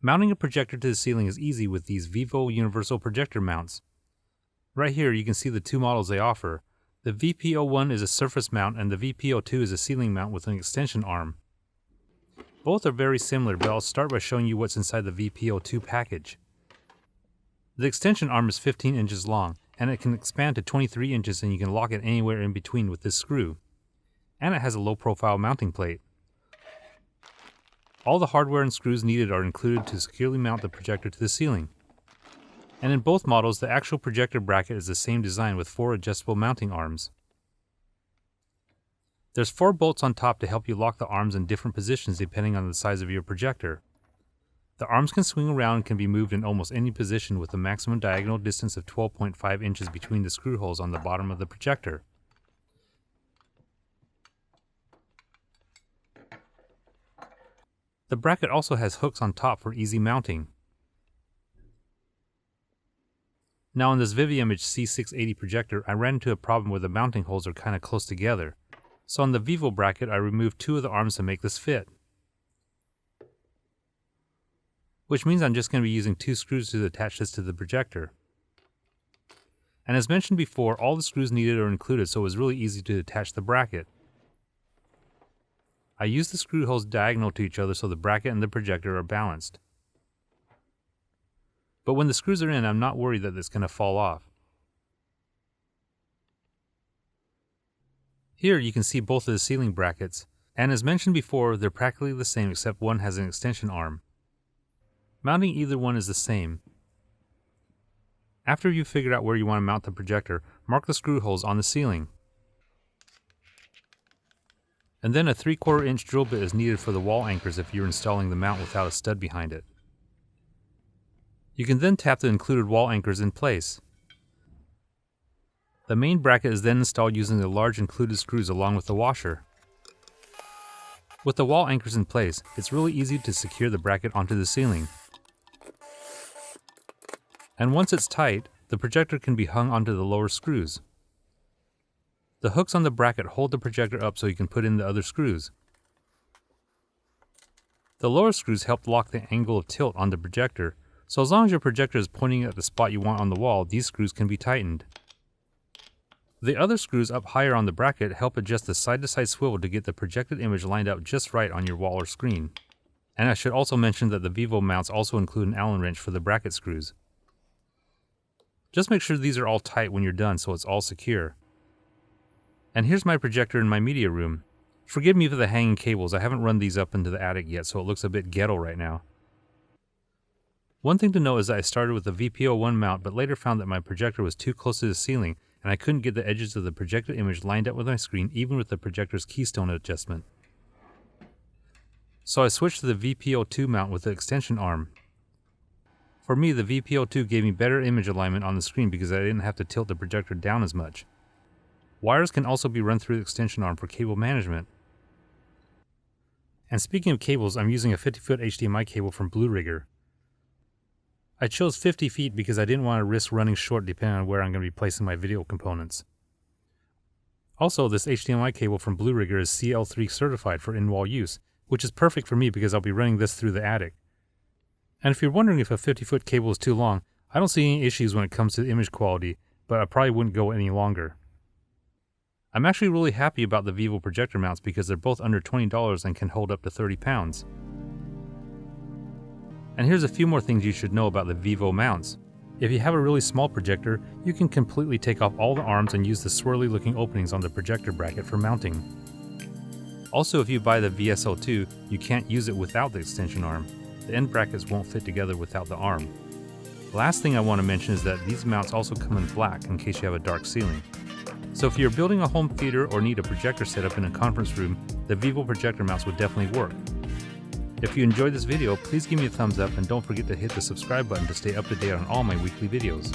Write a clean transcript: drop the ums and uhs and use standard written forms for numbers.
Mounting a projector to the ceiling is easy with these Vivo universal projector mounts. Right here you can see the two models they offer. The VP01 is a surface mount and the VP02 is a ceiling mount with an extension arm. Both are very similar, but I'll start by showing you what's inside the VP02 package. The extension arm is 15 inches long, and it can expand to 23 inches and you can lock it anywhere in between with this screw. And it has a low-profile mounting plate. All the hardware and screws needed are included to securely mount the projector to the ceiling. And in both models, the actual projector bracket is the same design with 4 adjustable mounting arms. There's 4 bolts on top to help you lock the arms in different positions depending on the size of your projector. The arms can swing around and can be moved in almost any position with a maximum diagonal distance of 12.5 inches between the screw holes on the bottom of the projector. The bracket also has hooks on top for easy mounting. Now on this ViviImage C680 projector, I ran into a problem where the mounting holes are kind of close together. So on the Vivo bracket, I removed 2 of the arms to make this fit. Which means I'm just going to be using 2 screws to attach this to the projector. And as mentioned before, all the screws needed are included, so it was really easy to attach the bracket. I used the screw holes diagonal to each other so the bracket and the projector are balanced. But when the screws are in, I'm not worried that it's going to fall off. Here you can see both of the ceiling brackets, and as mentioned before, they're practically the same except one has an extension arm. Mounting either one is the same. After you've figured out where you want to mount the projector, mark the screw holes on the ceiling. And then a 3/4 inch drill bit is needed for the wall anchors if you're installing the mount without a stud behind it. You can then tap the included wall anchors in place. The main bracket is then installed using the large included screws along with the washer. With the wall anchors in place, it's really easy to secure the bracket onto the ceiling. And once it's tight, the projector can be hung onto the lower screws. The hooks on the bracket hold the projector up so you can put in the other screws. The lower screws help lock the angle of tilt on the projector, so as long as your projector is pointing at the spot you want on the wall, these screws can be tightened. The other screws up higher on the bracket help adjust the side-to-side swivel to get the projected image lined up just right on your wall or screen. And I should also mention that the Vivo mounts also include an Allen wrench for the bracket screws. Just make sure these are all tight when you're done so it's all secure. And here's my projector in my media room. Forgive me for the hanging cables, I haven't run these up into the attic yet so it looks a bit ghetto right now. One thing to note is that I started with the VP01 mount but later found that my projector was too close to the ceiling and I couldn't get the edges of the projected image lined up with my screen even with the projector's keystone adjustment. So I switched to the VP02 mount with the extension arm. For me, the VP02 gave me better image alignment on the screen because I didn't have to tilt the projector down as much. Wires can also be run through the extension arm for cable management. And speaking of cables, I'm using a 50-foot HDMI cable from Blu-Rigger. I chose 50 feet because I didn't want to risk running short depending on where I'm going to be placing my video components. Also, this HDMI cable from Blu-Rigger is CL3 certified for in-wall use, which is perfect for me because I'll be running this through the attic. And if you're wondering if a 50-foot cable is too long, I don't see any issues when it comes to image quality, but I probably wouldn't go any longer. I'm actually really happy about the Vivo projector mounts because they're both under $20 and can hold up to 30 pounds. And here's a few more things you should know about the Vivo mounts. If you have a really small projector, you can completely take off all the arms and use the swirly looking openings on the projector bracket for mounting. Also, if you buy the VSO2, you can't use it without the extension arm. The end brackets won't fit together without the arm. The last thing I want to mention is that these mounts also come in black in case you have a dark ceiling. So if you're building a home theater or need a projector setup in a conference room, the Vivo projector mounts would definitely work. If you enjoyed this video, please give me a thumbs up and don't forget to hit the subscribe button to stay up to date on all my weekly videos.